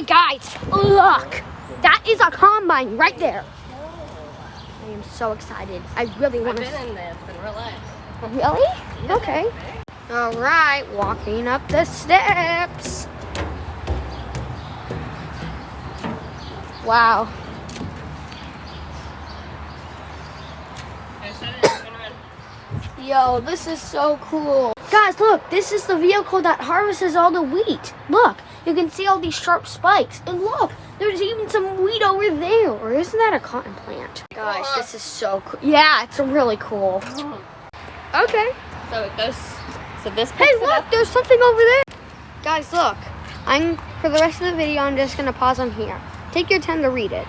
Okay, guys, look. That is a combine right there. I am so excited. I really want to. I've been in this in real life. Really? Okay. All right, walking up the steps. Wow. Yo, this is so cool. Guys, look, this is the vehicle that harvests all the wheat. Look, you can see all these sharp spikes. And look, there's even some wheat over there. Or isn't that a cotton plant? Guys, this is so cool. Yeah, it's really cool. Okay. So it goes, so this Hey, picks it look, up. there's something over there. Guys, look. For the rest of the video, I'm just going to pause on here. Take your time to read it.